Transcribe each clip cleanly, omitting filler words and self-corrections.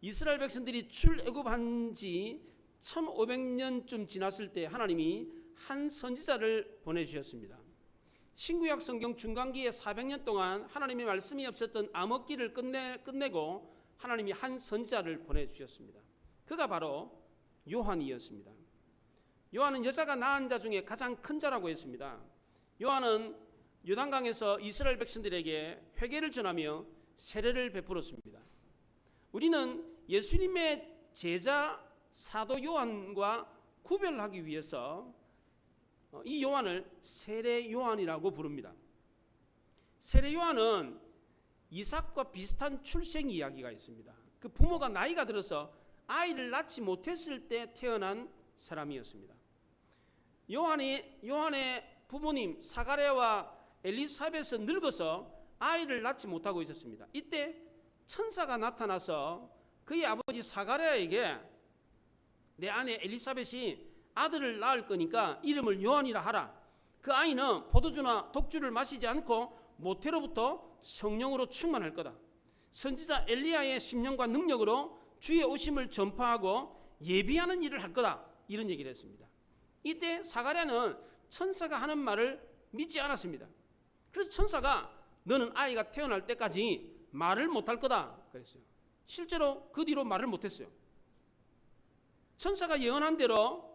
이스라엘 백성들이 출애굽한 지 1500년쯤 지났을 때 하나님이 한 선지자를 보내주셨습니다. 신구약 성경 중간기에 400년 동안 하나님의 말씀이 없었던 암흑기를 끝내고 하나님이 한 선지자를 보내주셨습니다. 그가 바로 요한이었습니다. 요한은 여자가 낳은 자 중에 가장 큰 자라고 했습니다. 요한은 요단강에서 이스라엘 백성들에게 회개를 전하며 세례를 베풀었습니다. 우리는 예수님의 제자 사도 요한과 구별하기 위해서 이 요한을 세례 요한이라고 부릅니다. 세례 요한은 이삭과 비슷한 출생 이야기가 있습니다. 그 부모가 나이가 들어서 아이를 낳지 못했을 때 태어난 사람이었습니다. 요한의 부모님 사가랴와 엘리사벳은 늙어서 아이를 낳지 못하고 있었습니다. 이때 천사가 나타나서 그의 아버지 사가랴에게 내 아내 엘리사벳이 아들을 낳을 거니까 이름을 요한이라 하라. 그 아이는 포도주나 독주를 마시지 않고 모태로부터 성령으로 충만할 거다. 선지자 엘리야의 심령과 능력으로 주의 오심을 전파하고 예비하는 일을 할 거다. 이런 얘기를 했습니다. 이때 사가랴는 천사가 하는 말을 믿지 않았습니다. 그래서 천사가 너는 아이가 태어날 때까지 말을 못할 거다 그랬어요. 실제로 그 뒤로 말을 못했어요. 천사가 예언한 대로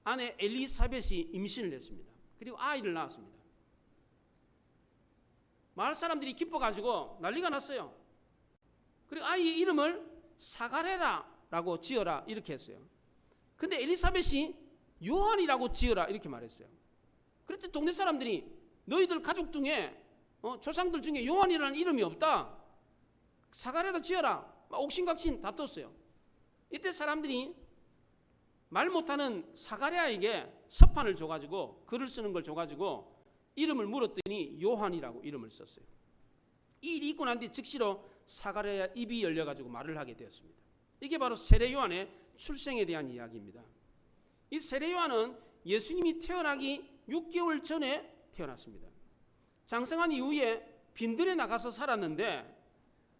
아내 엘리사벳이 임신을 했습니다. 그리고 아이를 낳았습니다. 마을 사람들이 기뻐가지고 난리가 났어요. 그리고 아이의 이름을 사가랴라고 지어라 이렇게 했어요. 근데 엘리사벳이 요한이라고 지어라 이렇게 말했어요. 그랬더니 동네 사람들이 너희들 가족 중에 조상들 중에 요한이라는 이름이 없다. 사가랴라 지어라. 옥신각신 다퉜어요. 이때 사람들이 말 못하는 사가랴에게 서판을 줘가지고 글을 쓰는 걸 줘가지고 이름을 물었더니 요한이라고 이름을 썼어요. 이 일이 있고 난 뒤 즉시로 사가랴의 입이 열려가지고 말을 하게 되었습니다. 이게 바로 세례 요한의 출생에 대한 이야기입니다. 이 세례 요한은 예수님이 태어나기 6개월 전에 태어났습니다. 장성한 이후에 빈들에 나가서 살았는데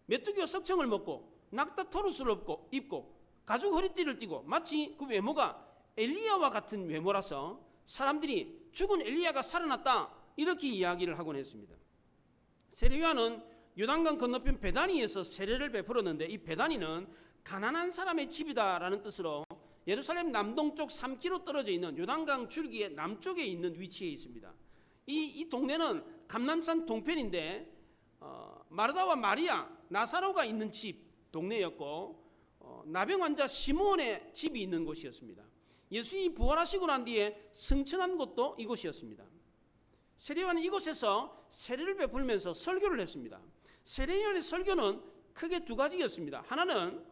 메뚜기와 석청을 먹고 낙타 토르스를 입고 가죽 허리띠를 띠고 마치 그 외모가 엘리야와 같은 외모라서 사람들이 죽은 엘리야가 살아났다 이렇게 이야기를 하곤 했습니다. 세례 요한은 요단강 건너편 베다니에서 세례를 베풀었는데 이 베다니는 가난한 사람의 집이다라는 뜻으로 예루살렘 남동쪽 3km 떨어져 있는 요단강 줄기의 남쪽에 있는 위치에 있습니다. 이 동네는 감람산 동편인데 마르다와 마리아, 나사로가 있는 집 동네였고 나병 환자 시몬의 집이 있는 곳이었습니다. 예수님이 부활하시고 난 뒤에 승천한 곳도 이곳이었습니다. 세례 요한은 이곳에서 세례를 베풀면서 설교를 했습니다. 세례 요한의 설교는 크게 두 가지였습니다. 하나는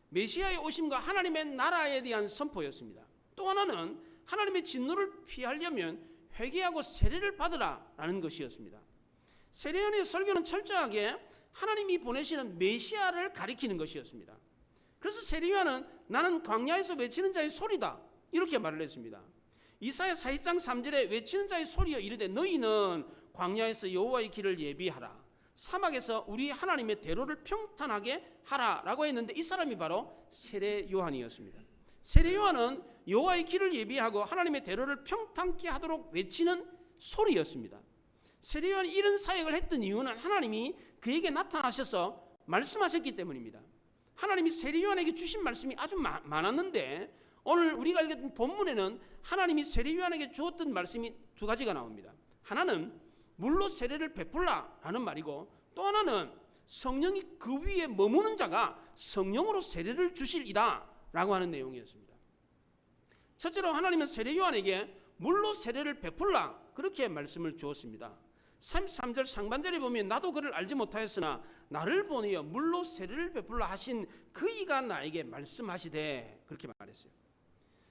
메시아의 오심과 하나님의 나라에 대한 선포였습니다. 또 하나는 하나님의 진노를 피하려면 회개하고 세례를 받으라라는 것이었습니다. 세례 요한의 설교는 철저하게 하나님이 보내시는 메시아를 가리키는 것이었습니다. 그래서 세례 요한은 나는 광야에서 외치는 자의 소리다 이렇게 말을 했습니다. 이사야 40장 3절에 외치는 자의 소리여 이르되 너희는 광야에서 여호와의 길을 예비하라 사막에서 우리 하나님의 대로를 평탄하게 하라라고 했는데 이 사람이 바로 세례 요한이었습니다. 세례 요한은 여호와의 길을 예비하고 하나님의 대로를 평탄케 하도록 외치는 소리였습니다. 세례 요한이 이런 사역을 했던 이유는 하나님이 그에게 나타나셔서 말씀하셨기 때문입니다. 하나님이 세례 요한에게 주신 말씀이 아주 많았는데 오늘 우리가 읽었던 본문에는 하나님이 세례 요한에게 주었던 말씀이 두 가지가 나옵니다. 하나는 물로 세례를 베풀라라는 말이고 또 하나는 성령이 그 위에 머무는 자가 성령으로 세례를 주실이다 라고 하는 내용이었습니다. 첫째로 하나님은 세례 요한에게 물로 세례를 베풀라 그렇게 말씀을 주었습니다. 33절 상반절에 보면 나도 그를 알지 못하였으나 나를 보내어 물로 세례를 베풀라 하신 그이가 나에게 말씀하시되 그렇게 말했어요.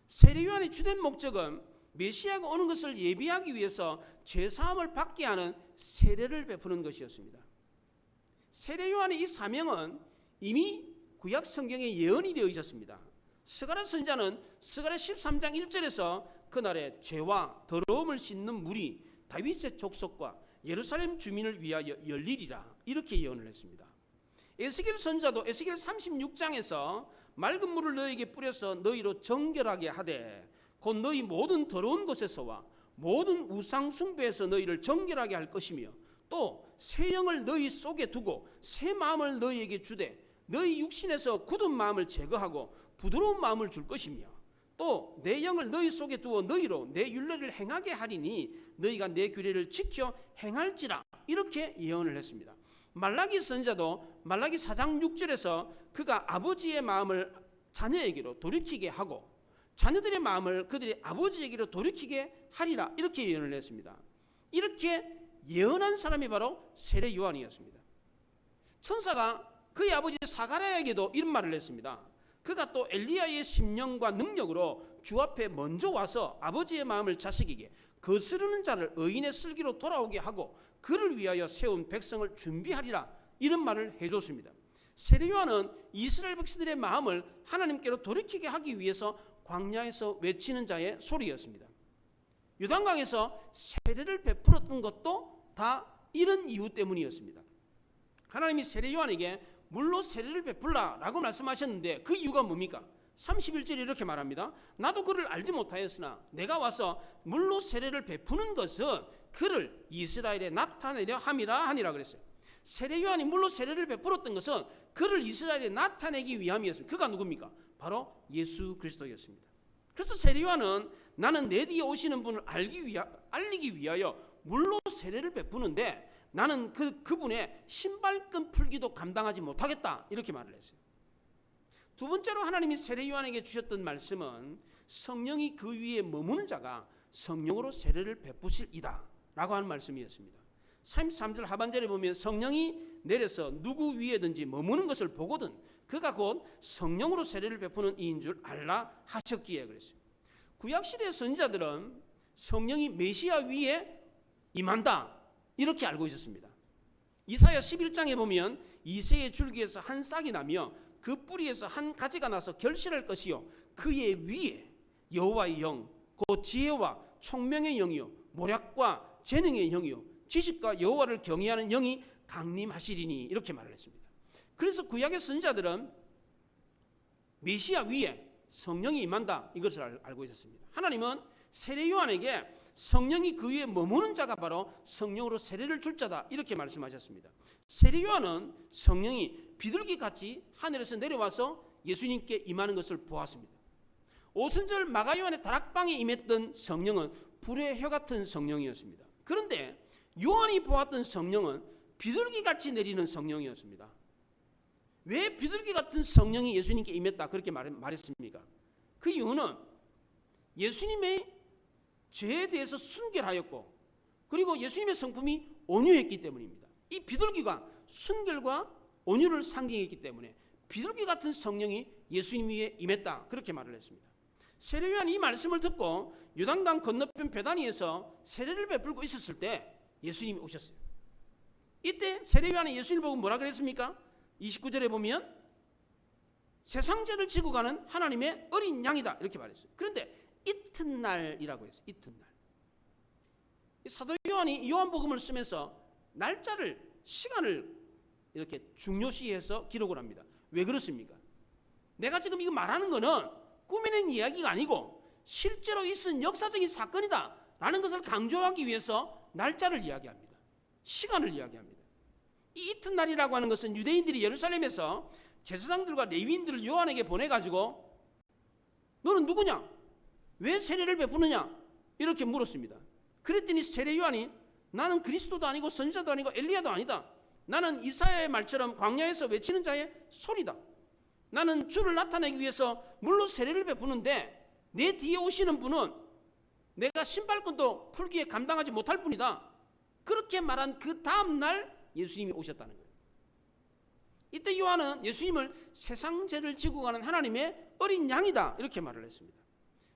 세례 요한의 주된 목적은 메시아가 오는 것을 예비하기 위해서 죄사함을 받게 하는 세례를 베푸는 것이었습니다. 세례 요한의 이 사명은 이미 구약 성경에 예언이 되어 있었습니다. 스가랴 선지자는 스가랴 13장 1절에서 그날에 죄와 더러움을 씻는 물이 다윗의 족속과 예루살렘 주민을 위하여 열리리라 이렇게 예언을 했습니다. 에스겔 선자도 에스겔 36장에서 맑은 물을 너희에게 뿌려서 너희로 정결하게 하되 곧 너희 모든 더러운 것에서와 모든 우상 숭배에서 너희를 정결하게 할 것이며 또 새 영을 너희 속에 두고 새 마음을 너희에게 주되 너희 육신에서 굳은 마음을 제거하고 부드러운 마음을 줄 것이며 또 내 영을 너희 속에 두어 너희로 내 율례를 행하게 하리니 너희가 내 규례를 지켜 행할지라 이렇게 예언을 했습니다. 말라기 선자도 말라기 4장 6절에서 그가 아버지의 마음을 자녀에게로 돌이키게 하고 자녀들의 마음을 그들의 아버지에게로 돌이키게 하리라 이렇게 예언을 했습니다. 이렇게 예언한 사람이 바로 세례 요한이었습니다. 천사가 그의 아버지 사가랴에게도 이런 말을 했습니다. 그가 또 엘리야의 심령과 능력으로 주 앞에 먼저 와서 아버지의 마음을 자식에게 거스르는 자를 의인의 슬기로 돌아오게 하고 그를 위하여 세운 백성을 준비하리라 이런 말을 해줬습니다. 세례 요한은 이스라엘 백성들의 마음을 하나님께로 돌이키게 하기 위해서 광야에서 외치는 자의 소리였습니다. 요단강에서 세례를 베풀었던 것도 다 이런 이유 때문이었습니다. 하나님이 세례 요한에게 물로 세례를 베풀라라고 말씀하셨는데 그 이유가 뭡니까? 31절에 이렇게 말합니다. 나도 그를 알지 못하였으나 내가 와서 물로 세례를 베푸는 것은 그를 이스라엘에 나타내려 함이라 하니라 그랬어요. 세례 요한이 물로 세례를 베풀었던 것은 그를 이스라엘에 나타내기 위함이었습니다. 그가 누굽니까? 바로 예수 그리스도였습니다. 그래서 세례 요한은 나는 내 뒤에 오시는 분을 알리기 위하여 물로 세례를 베푸는데 나는 그분의 신발끈 풀기도 감당하지 못하겠다 이렇게 말을 했어요. 두 번째로 하나님이 세례 요한에게 주셨던 말씀은 성령이 그 위에 머무는 자가 성령으로 세례를 베푸실이다 라고 하는 말씀이었습니다. 33절 하반절에 보면 성령이 내려서 누구 위에든지 머무는 것을 보거든 그가 곧 성령으로 세례를 베푸는 이인 줄 알라 하셨기에 그랬어요. 구약시대 선지자들은 성령이 메시아 위에 임한다 이렇게 알고 있었습니다. 이사야 11장에 보면 이새의 줄기에서 한 싹이 나며 그 뿌리에서 한 가지가 나서 결실할 것이요 그의 위에 여호와의 영 곧 지혜와 총명의 영이요 모략과 재능의 영이요 지식과 여호와를 경외하는 영이 강림하시리니 이렇게 말을 했습니다. 그래서 구약의 선지자들은 메시아 위에 성령이 임한다 이것을 알고 있었습니다. 하나님은 세례 요한에게 성령이 그 위에 머무는 자가 바로 성령으로 세례를 줄 자다 이렇게 말씀하셨습니다. 세례 요한은 성령이 비둘기같이 하늘에서 내려와서 예수님께 임하는 것을 보았습니다. 오순절 마가 요한의 다락방에 임했던 성령은 불의 혀 같은 성령이었습니다. 그런데 요한이 보았던 성령은 비둘기같이 내리는 성령이었습니다. 왜 비둘기 같은 성령이 예수님께 임했다 그렇게 말했습니까? 그 이유는 예수님의 죄에 대해서 순결하였고 그리고 예수님의 성품이 온유했기 때문입니다. 이 비둘기가 순결과 온유를 상징했기 때문에 비둘기 같은 성령이 예수님 위에 임했다 그렇게 말을 했습니다. 세례 요한이 이 말씀을 듣고 요단강 건너편 베다니에서 세례를 베풀고 있었을 때 예수님이 오셨어요. 이때 세례 요한이 예수님을 보고 뭐라 그랬습니까? 29절에 보면 세상 죄를 지고 가는 하나님의 어린 양이다 이렇게 말했어요. 그런데 이튿날이라고 했어요. 이튿날. 사도 요한이 요한복음을 쓰면서 날짜를 시간을 이렇게 중요시해서 기록을 합니다. 왜 그렇습니까? 내가 지금 이거 말하는 거는 꾸며낸 이야기가 아니고 실제로 있은 역사적인 사건이다 라는 것을 강조하기 위해서 날짜를 이야기합니다. 시간을 이야기합니다. 이 이튿날이라고 하는 것은 유대인들이 예루살렘에서 제사장들과 레위인들을 요한에게 보내가지고 너는 누구냐? 왜 세례를 베푸느냐? 이렇게 물었습니다. 그랬더니 세례 요한이 나는 그리스도도 아니고 선지자도 아니고 엘리야도 아니다. 나는 이사야의 말처럼 광야에서 외치는 자의 소리다. 나는 주를 나타내기 위해서 물로 세례를 베푸는데 내 뒤에 오시는 분은 내가 신발끈도 풀기에 감당하지 못할 뿐이다. 그렇게 말한 그 다음날 예수님이 오셨다는 거예요. 이때 요한은 예수님을 세상 죄를 지고 가는 하나님의 어린 양이다 이렇게 말을 했습니다.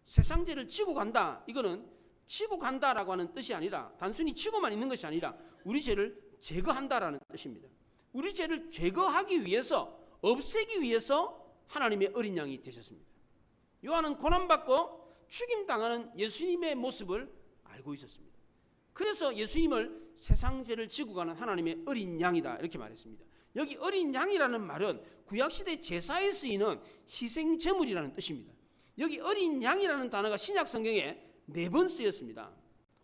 세상 죄를 지고 간다 이거는 지고 간다라고 하는 뜻이 아니라 단순히 지고만 있는 것이 아니라 우리 죄를 제거한다라는 뜻입니다. 우리 죄를 제거하기 위해서 없애기 위해서 하나님의 어린 양이 되셨습니다. 요한은 고난받고 죽임당하는 예수님의 모습을 알고 있었습니다. 그래서 예수님을 세상 죄를 지고 가는 하나님의 어린 양이다 이렇게 말했습니다. 여기 어린 양이라는 말은 구약시대 제사에 쓰이는 희생제물이라는 뜻입니다. 여기 어린 양이라는 단어가 신약 성경에 4번 쓰였습니다.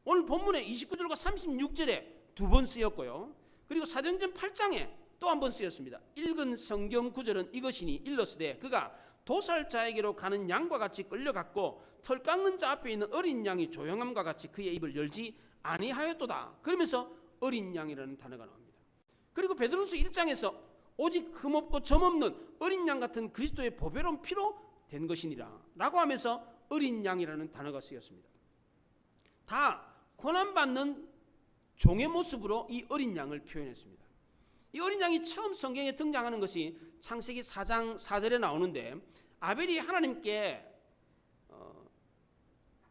오늘 본문에 29절과 36절에 2번 쓰였고요. 그리고 사도행전 8장에 또 한 번 쓰였습니다. 읽은 성경 구절은 이것이니 일러스되 그가 도살자에게로 가는 양과 같이 끌려갔고 털 깎는 자 앞에 있는 어린 양이 조용함과 같이 그의 입을 열지 아니하였도다. 그러면서 어린 양이라는 단어가 나옵니다. 그리고 베드로전서 1장에서 오직 흠없고 점없는 어린 양 같은 그리스도의 보배로운 피로 된 것이니라 라고 하면서 어린 양이라는 단어가 쓰였습니다. 다 고난받는 종의 모습으로 이 어린 양을 표현했습니다. 이 어린 양이 처음 성경에 등장하는 것이 창세기 4장 4절에 나오는데 아벨이 하나님께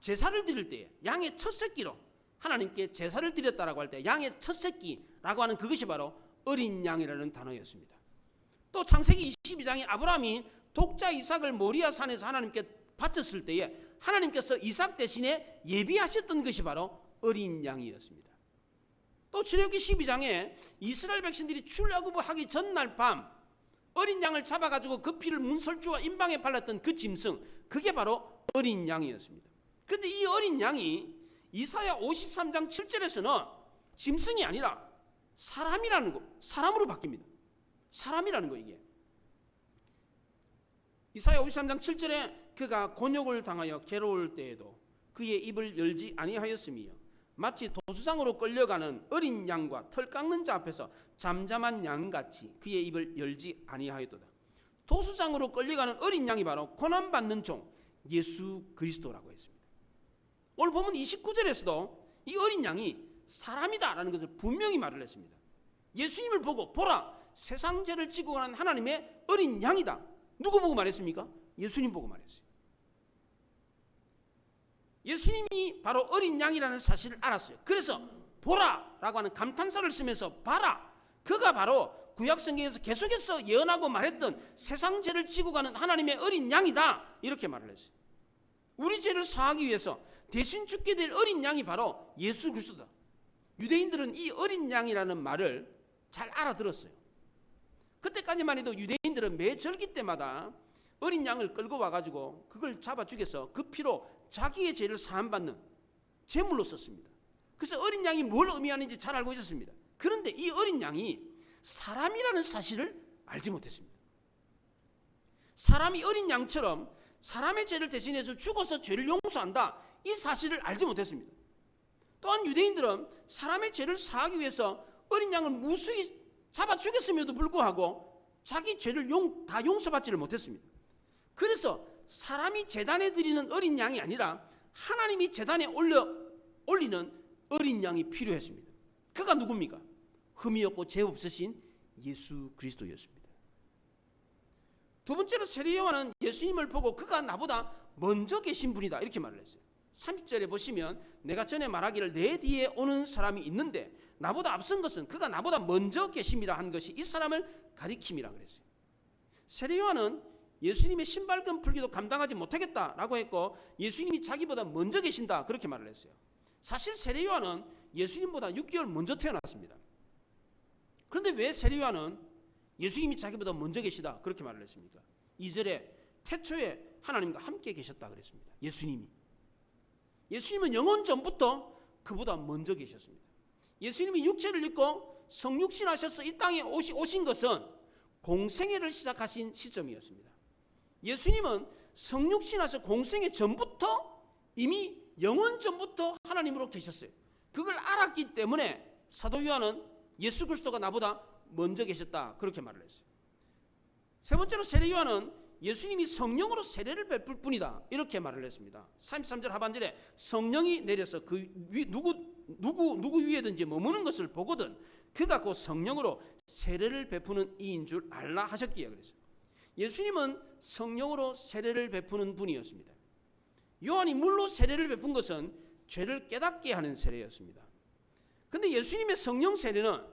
제사를 드릴 때 양의 첫 새끼로 하나님께 제사를 드렸다라고 할 때 양의 첫 새끼라고 하는 그것이 바로 어린 양이라는 단어였습니다. 또 창세기 22장에 아브라함이 독자 이삭을 모리아 산에서 하나님께 바쳤을 때에 하나님께서 이삭 대신에 예비하셨던 것이 바로 어린 양이었습니다. 또 출애굽기 12장에 이스라엘 백성들이 출애굽하기 전날 밤 어린 양을 잡아가지고 그 피를 문설주와 임방에 발랐던 그 짐승, 그게 바로 어린 양이었습니다. 그런데 이 어린 양이 이사야 53장 7절에서는 짐승이 아니라 사람이라는 거, 사람으로 바뀝니다. 사람이라는 거 이게. 이사야 53장 7절에 그가 곤욕을 당하여 괴로울 때에도 그의 입을 열지 아니하였으며 마치 도수장으로 끌려가는 어린 양과 털 깎는 자 앞에서 잠잠한 양같이 그의 입을 열지 아니하였도다. 도수장으로 끌려가는 어린 양이 바로 고난받는 종 예수 그리스도라고 했습니다. 오늘 보면 29절에서도 이 어린 양이 사람이다라는 것을 분명히 말을 했습니다. 예수님을 보고 보라 세상 죄를 지고 가는 하나님의 어린 양이다. 누구 보고 말했습니까? 예수님 보고 말했어요. 예수님이 바로 어린 양이라는 사실을 알았어요. 그래서 보라라고 하는 감탄사를 쓰면서 봐라, 그가 바로 구약성경에서 계속해서 예언하고 말했던 세상 죄를 지고 가는 하나님의 어린 양이다, 이렇게 말을 했어요. 우리 죄를 사하기 위해서 대신 죽게 될 어린 양이 바로 예수 그리스도다. 유대인들은 이 어린 양이라는 말을 잘 알아들었어요. 그때까지만 해도 유대인들은 매 절기 때마다 어린 양을 끌고 와가지고 그걸 잡아 죽여서 그 피로 자기의 죄를 사함받는 제물로 썼습니다. 그래서 어린 양이 뭘 의미하는지 잘 알고 있었습니다. 그런데 이 어린 양이 사람이라는 사실을 알지 못했습니다. 사람이 어린 양처럼 사람의 죄를 대신해서 죽어서 죄를 용서한다, 이 사실을 알지 못했습니다. 또한 유대인들은 사람의 죄를 사하기 위해서 어린 양을 무수히 잡아 죽였음에도 불구하고 자기 죄를 다 용서받지를 못했습니다. 그래서 사람이 제단에 드리는 어린 양이 아니라 하나님이 제단에 올리는 어린 양이 필요했습니다. 그가 누굽니까? 흠이 없고 죄 없으신 예수 그리스도였습니다. 두 번째로 세례 요한은 예수님을 보고 그가 나보다 먼저 계신 분이다, 이렇게 말을 했어요. 30절에 보시면 내가 전에 말하기를 내 뒤에 오는 사람이 있는데 나보다 앞선 것은 그가 나보다 먼저 계심이라 한 것이 이 사람을 가리킴이라 그랬어요. 세례 요한은 예수님의 신발끈 풀기도 감당하지 못하겠다라고 했고 예수님이 자기보다 먼저 계신다, 그렇게 말을 했어요. 사실 세례 요한은 예수님보다 6개월 먼저 태어났습니다. 그런데 왜 세례 요한은 예수님이 자기보다 먼저 계시다 그렇게 말을 했습니까? 2절에 태초에 하나님과 함께 계셨다 그랬습니다. 예수님은 영원 전부터 그보다 먼저 계셨습니다. 예수님이 육체를 입고 성육신하셔서 이 땅에 오신 것은 공생애를 시작하신 시점이었습니다. 예수님은 성육신하셔서 공생애 전부터 이미 영원 전부터 하나님으로 계셨어요. 그걸 알았기 때문에 사도 요한은 예수 그리스도가 나보다 먼저 계셨다 그렇게 말을 했어요. 세 번째로 세례 요한은 예수님이 성령으로 세례를 베풀 뿐이다, 이렇게 말을 했습니다. 33절 하반절에 성령이 내려서 그 누구 위에든지 머무는 것을 보거든 그가 곧 성령으로 세례를 베푸는 이인 줄 알라 하셨기에 그랬어요. 예수님은 성령으로 세례를 베푸는 분이었습니다. 요한이 물로 세례를 베푼 것은 죄를 깨닫게 하는 세례였습니다. 그런데 예수님의 성령 세례는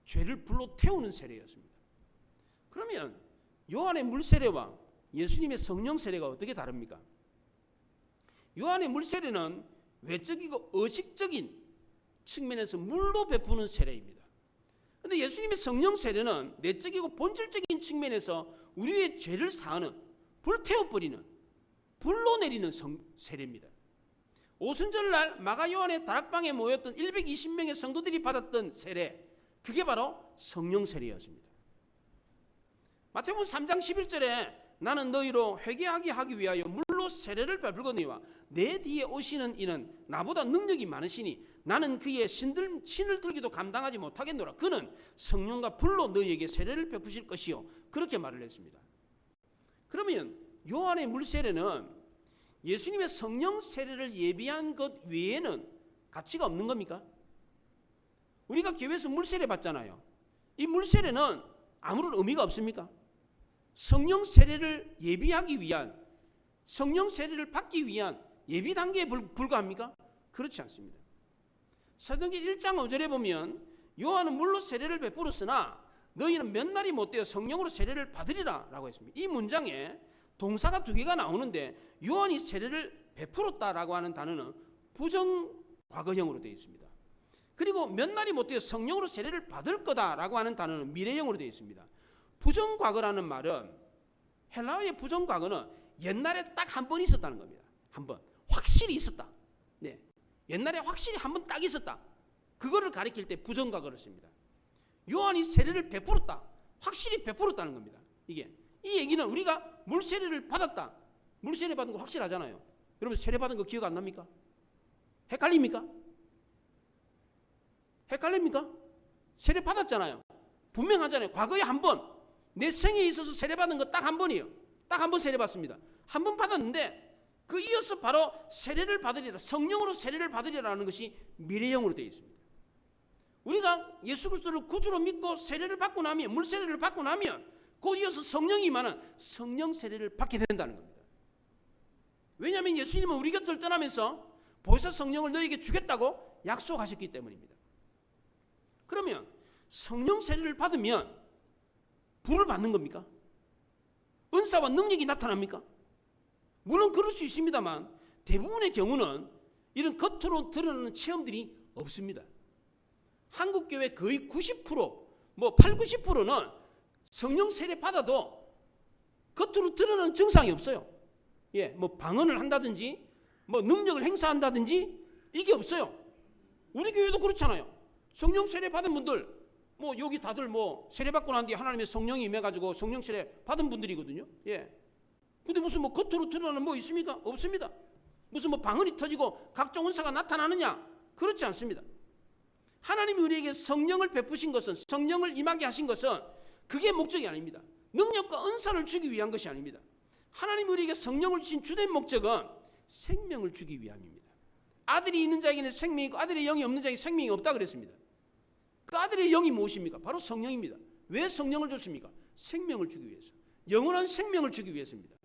죄를 불로 태우는 세례였습니다. 그러면 요한의 물 세례와 예수님의 성령 세례가 어떻게 다릅니까? 요한의 물 세례는 외적이고 의식적인 측면에서 물로 베푸는 세례입니다. 그런데 예수님의 성령 세례는 내적이고 본질적인 측면에서 우리의 죄를 사하는, 불태워버리는, 불로 내리는 세례입니다. 오순절날 마가 요한의 다락방에 모였던 120명의 성도들이 받았던 세례, 그게 바로 성령 세례였습니다. 마태복음 3장 11절에 나는 너희로 회개하게 하기 위하여 물로 세례를 베풀거니와 내 뒤에 오시는 이는 나보다 능력이 많으시니 나는 그의 신을 들기도 감당하지 못하겠노라. 그는 성령과 불로 너희에게 세례를 베푸실 것이요, 그렇게 말을 했습니다. 그러면 요한의 물세례는 예수님의 성령 세례를 예비한 것 외에는 가치가 없는 겁니까? 우리가 교회에서 물세례 받잖아요. 이 물세례는 아무런 의미가 없습니까? 성령 세례를 예비하기 위한, 성령 세례를 받기 위한 예비 단계에 불과합니까? 그렇지 않습니다. 사도행전 1장 5절에 보면 요한은 물로 세례를 베풀었으나 너희는 몇 날이 못되어 성령으로 세례를 받으리라 라고 했습니다. 이 문장에 동사가 두 개가 나오는데 요한이 세례를 베풀었다라고 하는 단어는 부정과거형으로 되어 있습니다. 그리고 몇 날이 못되어 성령으로 세례를 받을 거다라고 하는 단어는 미래형으로 되어 있습니다. 부정과거라는 말은, 헬라어의 부정과거는 옛날에 딱 한 번 있었다는 겁니다. 한 번 확실히 있었다. 네, 옛날에 확실히 한 번 딱 있었다. 그거를 가리킬 때 부정과거를 씁니다. 요한이 세례를 베풀었다, 확실히 베풀었다는 겁니다. 이 얘기는 우리가 물세례를 받았다, 물세례 받은 거 확실하잖아요. 여러분 세례 받은 거 기억 안 납니까? 헷갈립니까? 세례 받았잖아요. 분명하잖아요. 과거에 한 번, 내 생에 있어서 세례 받은 거 딱 한 번이에요. 딱 한 번 세례 받습니다. 한 번 받았는데 그 이어서 바로 세례를 받으리라, 성령으로 세례를 받으리라는 것이 미래형으로 되어 있습니다. 우리가 예수 그리스도를 구주로 믿고 세례를 받고 나면, 물세례를 받고 나면 곧 이어서 성령이 임하는 성령 세례를 받게 된다는 겁니다. 왜냐하면 예수님은 우리 곁을 떠나면서 보혜사 성령을 너에게 주겠다고 약속하셨기 때문입니다. 그러면 성령 세례를 받으면 불을 받는 겁니까? 은사와 능력이 나타납니까? 물론 그럴 수 있습니다만 대부분의 경우는 이런 겉으로 드러나는 체험들이 없습니다. 한국 교회 거의 90%, 80-90%는 성령 세례 받아도 겉으로 드러나는 증상이 없어요. 방언을 한다든지, 능력을 행사한다든지 이게 없어요. 우리 교회도 그렇잖아요. 성령 세례 받은 분들, 여기 다들 세례 받고 난 뒤에 하나님의 성령이 임해가지고 성령 세례 받은 분들이거든요. 근데 무슨 겉으로 드러나는 있습니까? 없습니다. 무슨 방언이 터지고 각종 은사가 나타나느냐? 그렇지 않습니다. 하나님이 우리에게 성령을 베푸신 것은, 성령을 임하게 하신 것은 그게 목적이 아닙니다. 능력과 은사를 주기 위한 것이 아닙니다. 하나님이 우리에게 성령을 주신 주된 목적은 생명을 주기 위함입니다. 아들이 있는 자에게는 생명이 있고 아들의 영이 없는 자에게 생명이 없다 그랬습니다. 그 아들의 영이 무엇입니까? 바로 성령입니다. 왜 성령을 줬습니까? 생명을 주기 위해서, 영원한 생명을 주기 위해서입니다.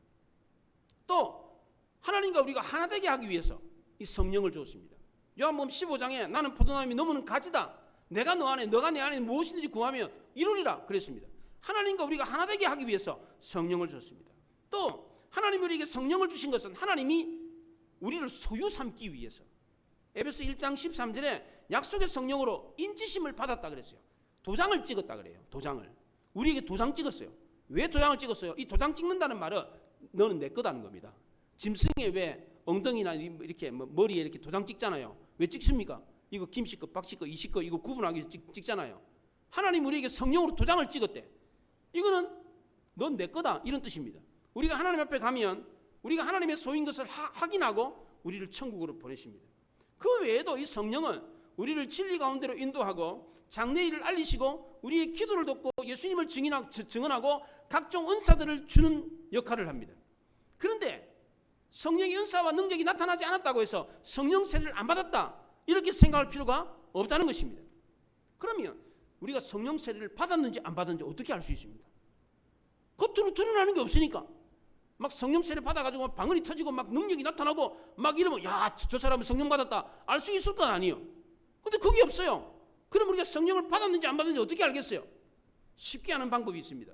또 하나님과 우리가 하나 되게 하기 위해서 이 성령을 주었습니다. 요한복음 15장에 나는 포도나무이 너무는 가지다, 내가 너 안에 너가 내 안에 무엇이든지 구하면 이루리라 그랬습니다. 하나님과 우리가 하나 되게 하기 위해서 성령을 줬습니다. 또 하나님이 우리에게 성령을 주신 것은 하나님이 우리를 소유 삼기 위해서, 에베소 1장 13절에 약속의 성령으로 인지심을 받았다 그랬어요. 도장을 찍었다 그래요. 도장을, 우리에게 도장 찍었어요. 왜 도장을 찍었어요? 이 도장 찍는다는 말은 너는 내 거다는 겁니다. 짐승에 왜 엉덩이나 이렇게 머리에 이렇게 도장 찍잖아요. 왜 찍습니까? 이거 김씨 거, 박씨 거, 이씨 거 이거 구분하기 찍잖아요. 하나님 우리에게 성령으로 도장을 찍었대. 이거는 넌 내 거다, 이런 뜻입니다. 우리가 하나님 앞에 가면 우리가 하나님의 소유인 것을 확인하고 우리를 천국으로 보내십니다. 그 외에도 이 성령은 우리를 진리 가운데로 인도하고 장래일을 알리시고 우리의 기도를 돕고 예수님을 증언하고 각종 은사들을 주는 역할을 합니다. 그런데 성령의 은사와 능력이 나타나지 않았다고 해서 성령 세례를 안 받았다, 이렇게 생각할 필요가 없다는 것입니다. 그러면 우리가 성령 세례를 받았는지 안 받았는지 어떻게 알 수 있습니까? 겉으로 드러나는 게 없으니까. 막 성령 세례 받아가지고 방언이 터지고 막 능력이 나타나고 막 이러면 저 사람은 성령 받았다 알 수 있을 건 아니에요. 근데 그게 없어요. 그럼 우리가 성령을 받았는지 안 받았는지 어떻게 알겠어요? 쉽게 아는 방법이 있습니다.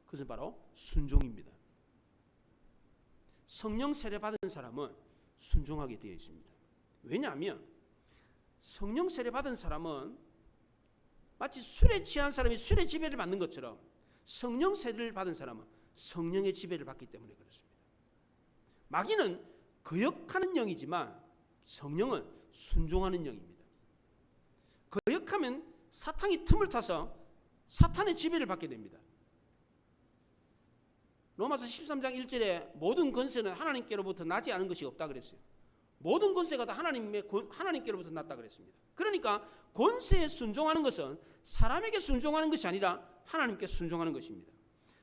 그것은 바로 순종입니다. 성령 세례 받은 사람은 순종하게 되어 있습니다. 왜냐하면 성령 세례 받은 사람은 마치 술에 취한 사람이 술의 지배를 받는 것처럼 성령 세례를 받은 사람은 성령의 지배를 받기 때문에 그렇습니다. 마귀는 거역하는 영이지만 성령은 순종하는 영입니다. 거역하면 사탄이 틈을 타서 사탄의 지배를 받게 됩니다. 로마서 13장 1절에 모든 권세는 하나님께로부터 나지 않은 것이 없다 그랬어요. 모든 권세가 다 하나님께로부터 났다 그랬습니다. 그러니까 권세에 순종하는 것은 사람에게 순종하는 것이 아니라 하나님께 순종하는 것입니다.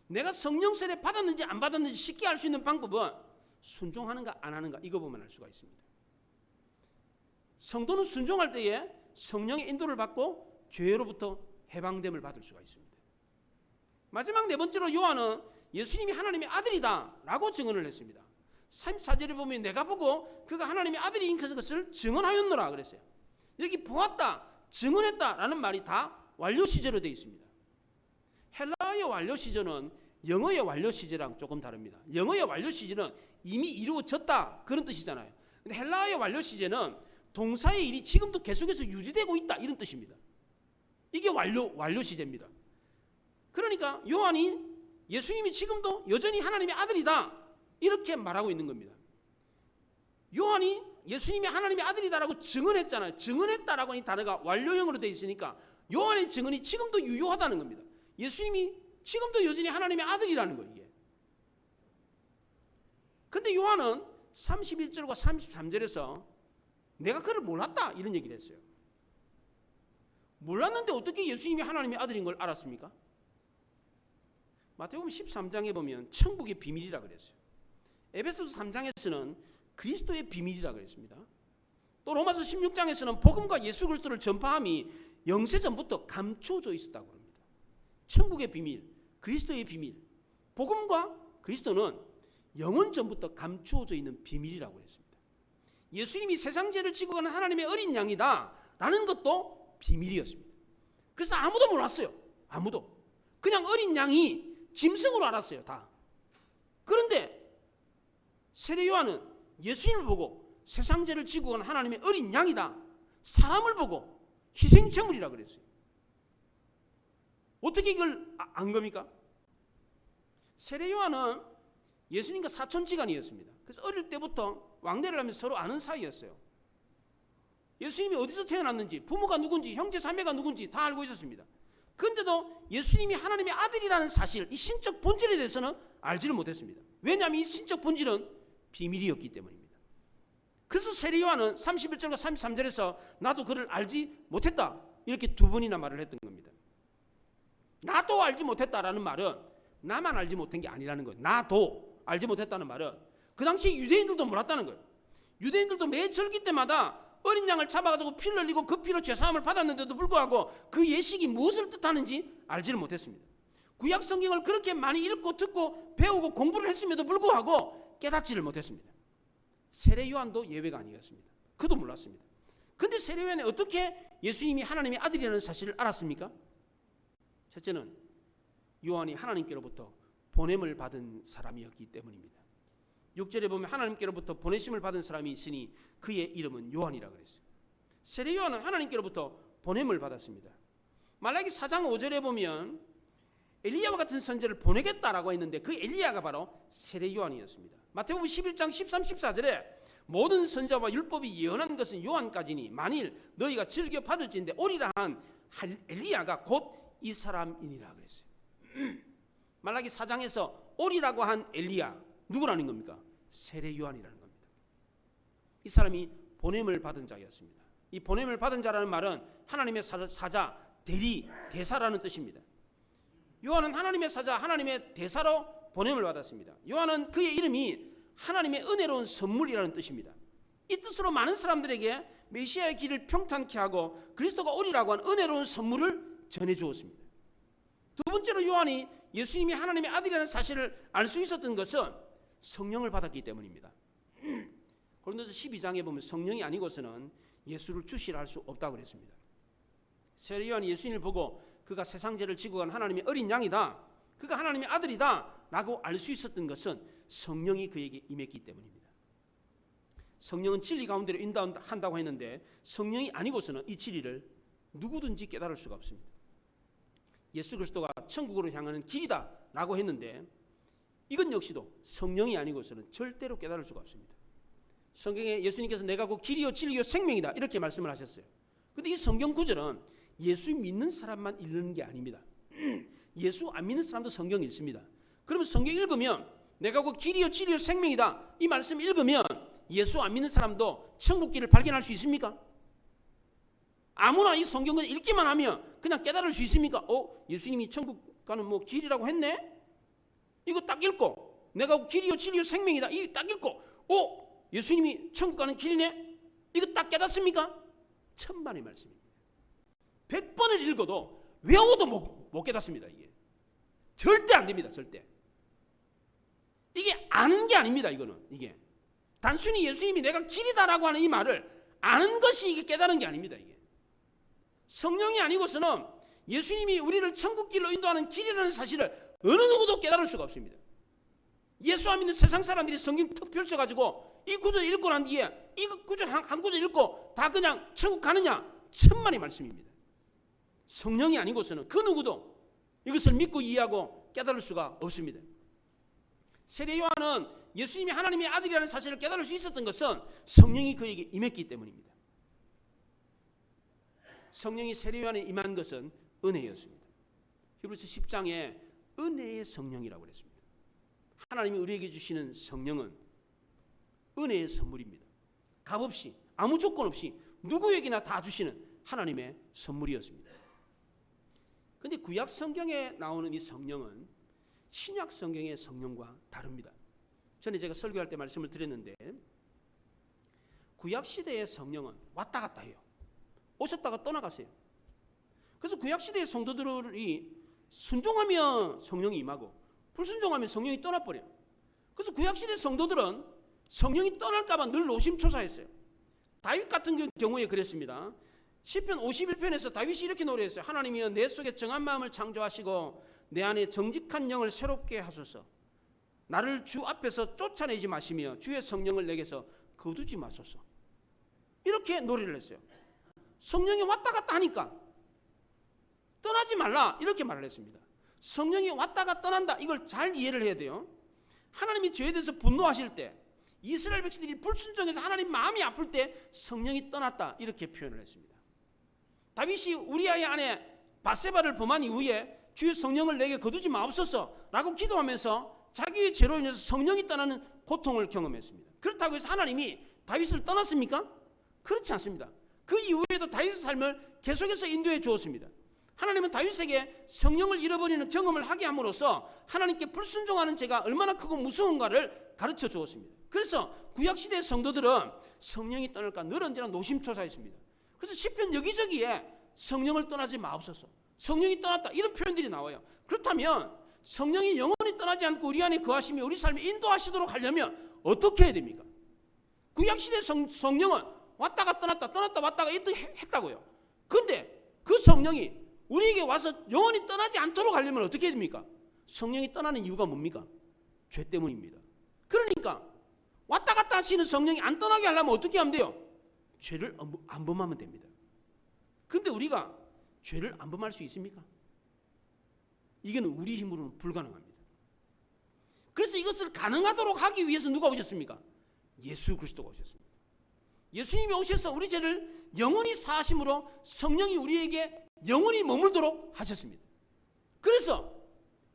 내가 성령 세례 받았는지 안 받았는지 쉽게 알 수 있는 방법은 순종하는가 안 하는가 이거 보면 알 수가 있습니다. 성도는 순종할 때에 성령의 인도를 받고 죄로부터 해방됨을 받을 수가 있습니다. 마지막 네 번째로 요한은 예수님이 하나님의 아들이다 라고 증언을 했습니다. 34절에 보면 내가 보고 그가 하나님의 아들인 것을 증언하였노라 그랬어요. 여기 보았다, 증언했다 라는 말이 다 완료 시제로 되어 있습니다. 헬라어의 완료 시제는 영어의 완료 시제랑 조금 다릅니다. 영어의 완료 시제는 이미 이루어졌다 그런 뜻이잖아요. 근데 헬라어의 완료 시제는 동사의 일이 지금도 계속해서 유지되고 있다 이런 뜻입니다. 이게 완료 시제입니다. 그러니까 요한이 예수님이 지금도 여전히 하나님의 아들이다 이렇게 말하고 있는 겁니다. 요한이 예수님이 하나님의 아들이다라고 증언했잖아요. 증언했다라고 이 단어가 완료형으로 되어 있으니까 요한의 증언이 지금도 유효하다는 겁니다. 예수님이 지금도 여전히 하나님의 아들이라는 거예요. 이게. 근데 요한은 31절과 33절에서 내가 그를 몰랐다 이런 얘기를 했어요. 몰랐는데 어떻게 예수님이 하나님의 아들인 걸 알았습니까? 마태복음 13장에 보면 천국의 비밀이라 그랬어요. 에베소서 3장에서는 그리스도의 비밀이라 그랬습니다. 또 로마서 16장에서는 복음과 예수 그리스도를 전파함이 영세전부터 감춰져 있었다고 합니다. 천국의 비밀, 그리스도의 비밀, 복음과 그리스도는 영원 전부터 감추어져 있는 비밀이라고 했습니다. 예수님이 세상 죄를 지고 가는 하나님의 어린 양이다 라는 것도 비밀이었습니다. 그래서 아무도 몰랐어요. 아무도. 그냥 어린 양이 짐승으로 알았어요. 다. 그런데 세례 요한은 예수님을 보고 세상 죄를 지고 가는 하나님의 어린 양이다, 사람을 보고 희생제물이라 그랬어요. 어떻게 이걸 안 겁니까? 세례 요한은 예수님과 사촌지간이었습니다. 그래서 어릴 때부터 왕래를 하면서 서로 아는 사이였어요. 예수님이 어디서 태어났는지, 부모가 누군지, 형제 자매가 누군지 다 알고 있었습니다. 그런데도 예수님이 하나님의 아들이라는 사실, 이 신적 본질에 대해서는 알지를 못했습니다. 왜냐하면 이 신적 본질은 비밀이었기 때문입니다. 그래서 세례 요한은 31절과 33절에서 나도 그를 알지 못했다 이렇게 두 번이나 말을 했던 겁니다. 나도 알지 못했다라는 말은 나만 알지 못한 게 아니라는 거예요. 나도 알지 못했다는 말은 그 당시 유대인들도 몰랐다는 거예요. 유대인들도 매 절기 때마다 어린 양을 잡아가지고 피를 흘리고 그 피로 죄사함을 받았는데도 불구하고 그 예식이 무엇을 뜻하는지 알지를 못했습니다. 구약 성경을 그렇게 많이 읽고 듣고 배우고 공부를 했음에도 불구하고 깨닫지를 못했습니다. 세례 요한도 예외가 아니었습니다. 그도 몰랐습니다. 그런데 세례 요한이 어떻게 예수님이 하나님의 아들이라는 사실을 알았습니까? 첫째는 요한이 하나님께로부터 보냄을 받은 사람이었기 때문입니다. 6절에 보면 하나님께로부터 보내심을 받은 사람이 있으니 그의 이름은 요한이라 그랬어요. 세례 요한은 하나님께로부터 보냄을 받았습니다. 말라기 4장 5절에 보면 엘리야와 같은 선지자를 보내겠다라고 했는데 그 엘리야가 바로 세례 요한이었습니다. 마태복음 11장 13, 14절에 모든 선지자와 율법이 예언한 것은 요한까지니 만일 너희가 즐겨 받을진대 오리라 한 엘리야가 곧 이 사람이니라 그랬어요. 말라기 4장에서 오리라고 한 엘리야 누구라는 겁니까? 세례 요한이라는 겁니다. 이 사람이 보냄을 받은 자였습니다. 이 보냄을 받은 자라는 말은 하나님의 사자, 대리, 대사라는 뜻입니다. 요한은 하나님의 사자, 하나님의 대사로 보냄을 받았습니다. 요한은 그의 이름이 하나님의 은혜로운 선물이라는 뜻입니다. 이 뜻으로 많은 사람들에게 메시아의 길을 평탄케 하고 그리스도가 오리라고 한 은혜로운 선물을 전해주었습니다. 두 번째로 요한이 예수님이 하나님의 아들이라는 사실을 알 수 있었던 것은 성령을 받았기 때문입니다. 고린도서 12장에 보면 성령이 아니고서는 예수를 주시라 할 수 없다고 그랬습니다. 세례 요한이 예수님을 보고 그가 세상 죄를 지고 간 하나님의 어린 양이다, 그가 하나님의 아들이다 라고 알 수 있었던 것은 성령이 그에게 임했기 때문입니다. 성령은 진리 가운데로 인도한다고 했는데 성령이 아니고서는 이 진리를 누구든지 깨달을 수가 없습니다. 예수 그리스도가 천국으로 향하는 길이다라고 했는데 이건 역시도 성령이 아니고서는 절대로 깨달을 수가 없습니다. 성경에 예수님께서 내가 곧 길이요 진리요 생명이다 이렇게 말씀을 하셨어요. 근데 이 성경 구절은 예수 믿는 사람만 읽는 게 아닙니다. 예수 안 믿는 사람도 성경 읽습니다. 그러면 성경 읽으면 내가 곧 길이요 진리요 생명이다 이 말씀 읽으면 예수 안 믿는 사람도 천국 길을 발견할 수 있습니까? 아무나 이 성경을 읽기만 하면 그냥 깨달을 수 있습니까? 예수님이 천국 가는 뭐 길이라고 했네? 이거 딱 읽고 내가 길이요 진리요 생명이다 이거 딱 읽고 예수님이 천국 가는 길이네? 이거 딱 깨닫습니까? 천만의 말씀입니다. 100번을 읽어도 외워도 못 깨닫습니다. 이게 절대 안 됩니다. 절대. 이게 아는 게 아닙니다. 이거는 이게 단순히 예수님이 내가 길이다라고 하는 이 말을 아는 것이 이게 깨달은 게 아닙니다. 이게 성령이 아니고서는 예수님이 우리를 천국 길로 인도하는 길이라는 사실을 어느 누구도 깨달을 수가 없습니다. 예수 안 믿는 세상 사람들이 성경 턱 펼쳐가지고 이 구절 읽고 난 뒤에 이 구절 한 구절 읽고 다 그냥 천국 가느냐? 천만의 말씀입니다. 성령이 아니고서는 그 누구도 이것을 믿고 이해하고 깨달을 수가 없습니다. 세례 요한은 예수님이 하나님의 아들이라는 사실을 깨달을 수 있었던 것은 성령이 그에게 임했기 때문입니다. 성령이 세례 요한에 임한 것은 은혜였습니다. 히브리서 10장에 은혜의 성령이라고 그랬습니다. 하나님이 우리에게 주시는 성령은 은혜의 선물입니다. 값없이 아무 조건 없이 누구에게나 다 주시는 하나님의 선물이었습니다. 그런데 구약 성경에 나오는 이 성령은 신약 성경의 성령과 다릅니다. 전에 제가 설교할 때 말씀을 드렸는데 구약 시대의 성령은 왔다 갔다 해요. 오셨다가 떠나가세요. 그래서 구약 시대의 성도들이 순종하면 성령이 임하고 불순종하면 성령이 떠나버려요. 그래서 구약 시대 성도들은 성령이 떠날까봐 늘 노심초사했어요. 다윗 같은 경우에 그랬습니다. 시편 51편에서 다윗이 이렇게 노래했어요. 하나님이여 내 속에 정한 마음을 창조하시고 내 안에 정직한 영을 새롭게 하소서. 나를 주 앞에서 쫓아내지 마시며 주의 성령을 내게서 거두지 마소서. 이렇게 노래를 했어요. 성령이 왔다 갔다 하니까 떠나지 말라 이렇게 말을 했습니다. 성령이 왔다가 떠난다 이걸 잘 이해를 해야 돼요. 하나님이 죄에 대해서 분노하실 때 이스라엘 백성들이 불순종해서 하나님 마음이 아플 때 성령이 떠났다 이렇게 표현을 했습니다. 다윗이 우리아의 아내 바세바를 범한 이후에 주의 성령을 내게 거두지 마옵소서 라고 기도하면서 자기의 죄로 인해서 성령이 떠나는 고통을 경험했습니다. 그렇다고 해서 하나님이 다윗을 떠났습니까? 그렇지 않습니다. 그 이후에도 다윗의 삶을 계속해서 인도해 주었습니다. 하나님은 다윗에게 성령을 잃어버리는 경험을 하게 함으로써 하나님께 불순종하는 죄가 얼마나 크고 무서운가를 가르쳐 주었습니다. 그래서 구약시대의 성도들은 성령이 떠날까 늘 언제나 노심초사했습니다. 그래서 시편 여기저기에 성령을 떠나지 마옵소서, 성령이 떠났다 이런 표현들이 나와요. 그렇다면 성령이 영원히 떠나지 않고 우리 안에 거하시며 우리 삶에 인도하시도록 하려면 어떻게 해야 됩니까? 구약시대 성령은 왔다가 떠났다 떠났다 왔다가 했다고요. 그런데 그 성령이 우리에게 와서 영원히 떠나지 않도록 하려면 어떻게 해야 됩니까? 성령이 떠나는 이유가 뭡니까? 죄 때문입니다. 그러니까 왔다 갔다 하시는 성령이 안 떠나게 하려면 어떻게 하면 돼요? 죄를 안 범하면 됩니다. 근데 우리가 죄를 안 범할 수 있습니까? 이거는 우리 힘으로는 불가능합니다. 그래서 이것을 가능하도록 하기 위해서 누가 오셨습니까? 예수 그리스도가 오셨습니다. 예수님이 오셔서 우리 죄를 영원히 사하심으로 성령이 우리에게 영원히 머물도록 하셨습니다. 그래서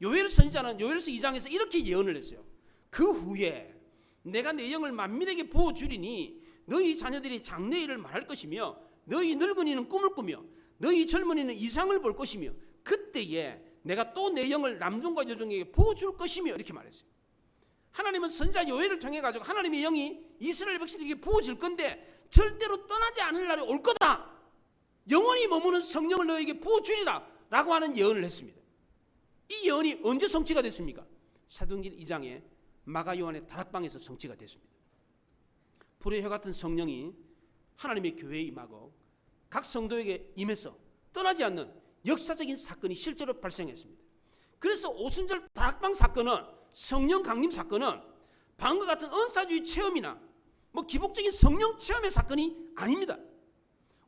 요엘 선지자는 요엘서 2장에서 이렇게 예언을 했어요. 그 후에 내가 내 영을 만민에게 부어주리니 너희 자녀들이 장래일을 말할 것이며 너희 늙은이는 꿈을 꾸며 너희 젊은이는 이상을 볼 것이며 그때에 내가 또 내 영을 남종과 여종에게 부어줄 것이며 이렇게 말했어요. 하나님은 선지자 요엘을 통해 가지고 하나님의 영이 이스라엘 백성들에게 부어질 건데 절대로 떠나지 않을 날이 올 거다. 영원히 머무는 성령을 너에게 부어주리라 라고 하는 예언을 했습니다. 이 예언이 언제 성취가 됐습니까? 사도행전 2장에 마가 요한의 다락방에서 성취가 됐습니다. 불의 혀 같은 성령이 하나님의 교회에 임하고 각 성도에게 임해서 떠나지 않는 역사적인 사건이 실제로 발생했습니다. 그래서 오순절 다락방 사건은 성령 강림 사건은 방과 같은 은사주의 체험이나 뭐 기복적인 성령 체험의 사건이 아닙니다.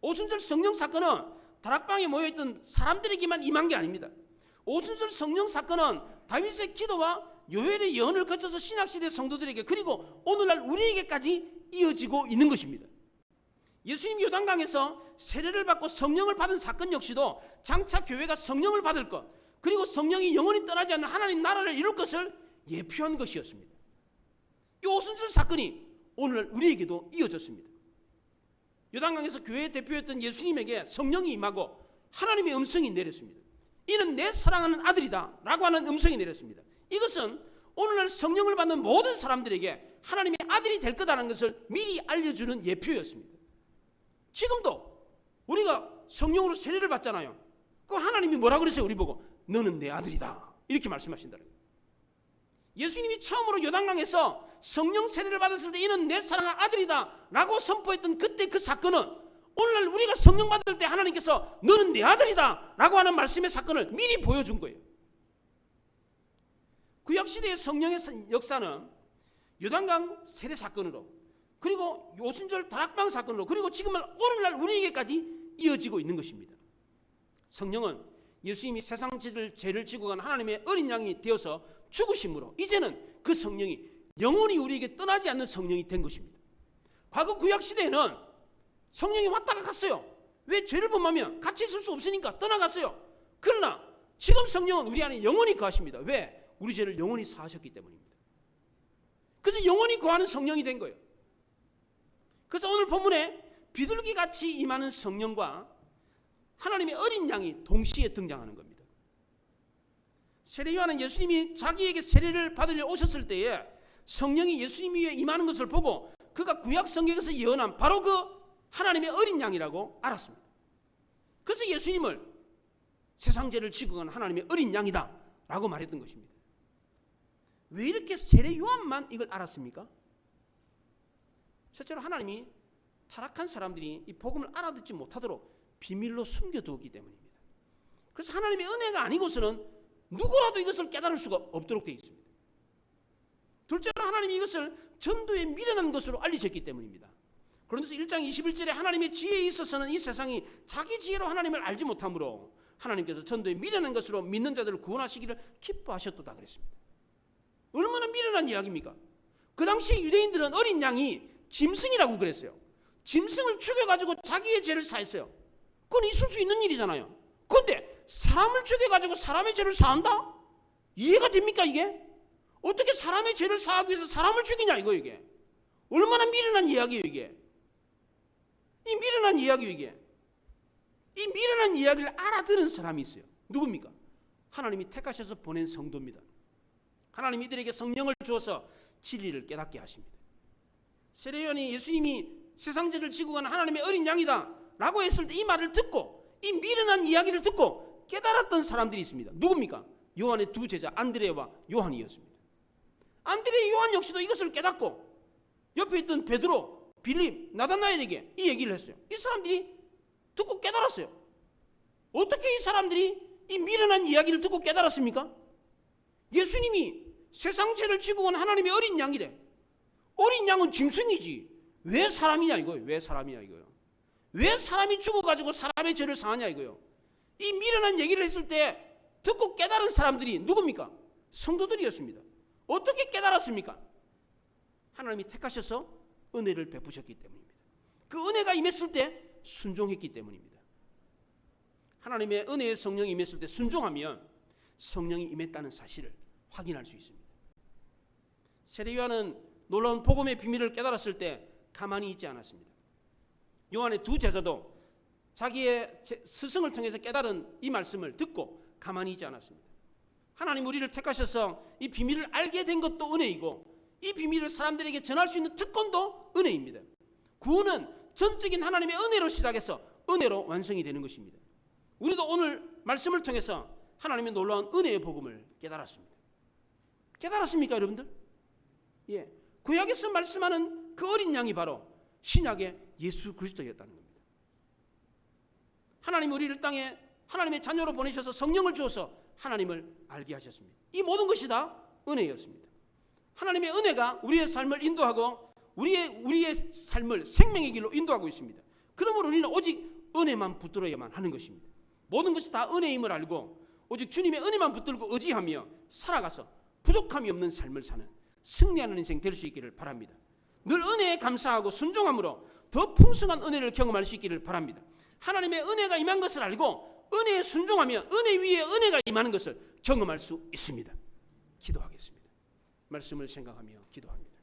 오순절 성령 사건은 다락방에 모여있던 사람들에게만 임한 게 아닙니다. 오순절 성령 사건은 다윗의 기도와 요엘의 예언을 거쳐서 신약시대 성도들에게 그리고 오늘날 우리에게까지 이어지고 있는 것입니다. 예수님이 요단강에서 세례를 받고 성령을 받은 사건 역시도 장차 교회가 성령을 받을 것, 그리고 성령이 영원히 떠나지 않는 하나님 나라를 이룰 것을 예표한 것이었습니다. 이 오순절 사건이 오늘날 우리에게도 이어졌습니다. 요단강에서 교회의 대표였던 예수님에게 성령이 임하고 하나님의 음성이 내렸습니다. 이는 내 사랑하는 아들이다 라고 하는 음성이 내렸습니다. 이것은 오늘날 성령을 받는 모든 사람들에게 하나님의 아들이 될 거다라는 것을 미리 알려주는 예표였습니다. 지금도 우리가 성령으로 세례를 받잖아요. 그 하나님이 뭐라 그러세요? 우리 보고 너는 내 아들이다 이렇게 말씀하신다는 거예요. 예수님이 처음으로 요단강에서 성령 세례를 받았을 때 이는 내 사랑하는 아들이다 라고 선포했던 그때 그 사건은 오늘날 우리가 성령 받을 때 하나님께서 너는 내 아들이다 라고 하는 말씀의 사건을 미리 보여준 거예요. 구약시대의 성령의 역사는 요단강 세례 사건으로, 그리고 오순절 다락방 사건으로, 그리고 지금은 오늘날 우리에게까지 이어지고 있는 것입니다. 성령은 예수님이 세상 죄를 지고 간 하나님의 어린 양이 되어서 죽으심으로 이제는 그 성령이 영원히 우리에게 떠나지 않는 성령이 된 것입니다. 과거 구약시대에는 성령이 왔다가 갔어요. 왜? 죄를 범하면 같이 있을 수 없으니까 떠나갔어요. 그러나 지금 성령은 우리 안에 영원히 거하십니다. 왜? 우리 죄를 영원히 사하셨기 때문입니다. 그래서 영원히 거하는 성령이 된 거예요. 그래서 오늘 본문에 비둘기같이 임하는 성령과 하나님의 어린 양이 동시에 등장하는 겁니다. 세례 요한은 예수님이 자기에게 세례를 받으려 오셨을 때에 성령이 예수님 위에 임하는 것을 보고 그가 구약 성경에서 예언한 바로 그 하나님의 어린 양이라고 알았습니다. 그래서 예수님을 세상 죄를 지고 간 하나님의 어린 양이다 라고 말했던 것입니다. 왜 이렇게 세례 요한만 이걸 알았습니까? 실제로 하나님이 타락한 사람들이 이 복음을 알아듣지 못하도록 비밀로 숨겨두었기 때문입니다. 그래서 하나님의 은혜가 아니고서는 누구라도 이것을 깨달을 수가 없도록 되어 있습니다. 둘째로 하나님이 이것을 전도에 미련한 것으로 알리셨기 때문입니다. 고린도서 1장 21절에 하나님의 지혜에 있어서는 이 세상이 자기 지혜로 하나님을 알지 못하므로 하나님께서 전도에 미련한 것으로 믿는 자들을 구원하시기를 기뻐하셨도다 그랬습니다. 얼마나 미련한 이야기입니까? 그 당시 유대인들은 어린 양이 짐승이라고 그랬어요. 짐승을 죽여가지고 자기의 죄를 사했어요. 그건 있을 수 있는 일이잖아요. 그런데 사람을 죽여가지고 사람의 죄를 사한다? 이해가 됩니까 이게? 어떻게 사람의 죄를 사하기 위해서 사람을 죽이냐 이게. 얼마나 미련한 이야기예요 이게. 이 미련한 이야기예요 이게. 이 미련한 이야기를 알아들은 사람이 있어요. 누굽니까? 하나님이 택하셔서 보낸 성도입니다. 하나님이 이들에게 성령을 주어서 진리를 깨닫게 하십니다. 세례 요한이 예수님이 세상 죄를 지고 가는 하나님의 어린 양이다 라고 했을 때 이 말을 듣고 이 미련한 이야기를 듣고 깨달았던 사람들이 있습니다. 누굽니까? 요한의 두 제자 안드레와 요한이었습니다. 안드레 요한 역시도 이것을 깨닫고 옆에 있던 베드로, 빌립, 나다나엘에게 이 얘기를 했어요. 이 사람들이 듣고 깨달았어요. 어떻게 이 사람들이 이 미련한 이야기를 듣고 깨달았습니까? 예수님이 세상 죄를 지고 온 하나님의 어린 양이래. 어린 양은 짐승이지 왜 사람이냐 이거예요. 왜 사람이냐 이거예요. 왜 사람이 죽어가지고 사람의 죄를 사하냐 이거예요. 이 미련한 얘기를 했을 때 듣고 깨달은 사람들이 누굽니까? 성도들이었습니다. 어떻게 깨달았습니까? 하나님이 택하셔서 은혜를 베푸셨기 때문입니다. 그 은혜가 임했을 때 순종했기 때문입니다. 하나님의 은혜의 성령이 임했을 때 순종하면 성령이 임했다는 사실을 확인할 수 있습니다. 세례 요한은 놀라운 복음의 비밀을 깨달았을 때 가만히 있지 않았습니다. 요한의 두 제자도 자기의 스승을 통해서 깨달은 이 말씀을 듣고 가만히 있지 않았습니다. 하나님 우리를 택하셔서 이 비밀을 알게 된 것도 은혜이고 이 비밀을 사람들에게 전할 수 있는 특권도 은혜입니다. 구원은 전적인 하나님의 은혜로 시작해서 은혜로 완성이 되는 것입니다. 우리도 오늘 말씀을 통해서 하나님의 놀라운 은혜의 복음을 깨달았습니다. 깨달았습니까 여러분들? 예, 구약에서 말씀하는 그 어린 양이 바로 신약의 예수 그리스도였다는 겁니다. 하나님 우리를 땅에 하나님의 자녀로 보내셔서 성령을 주어서 하나님을 알게 하셨습니다. 이 모든 것이 다 은혜였습니다. 하나님의 은혜가 우리의 삶을 인도하고 우리의 삶을 생명의 길로 인도하고 있습니다. 그러므로 우리는 오직 은혜만 붙들어야만 하는 것입니다. 모든 것이 다 은혜임을 알고 오직 주님의 은혜만 붙들고 의지하며 살아가서 부족함이 없는 삶을 사는 승리하는 인생 될 수 있기를 바랍니다. 늘 은혜에 감사하고 순종함으로 더 풍성한 은혜를 경험할 수 있기를 바랍니다. 하나님의 은혜가 임한 것을 알고 은혜에 순종하면 은혜 위에 은혜가 임하는 것을 경험할 수 있습니다. 기도하겠습니다. 말씀을 생각하며 기도합니다.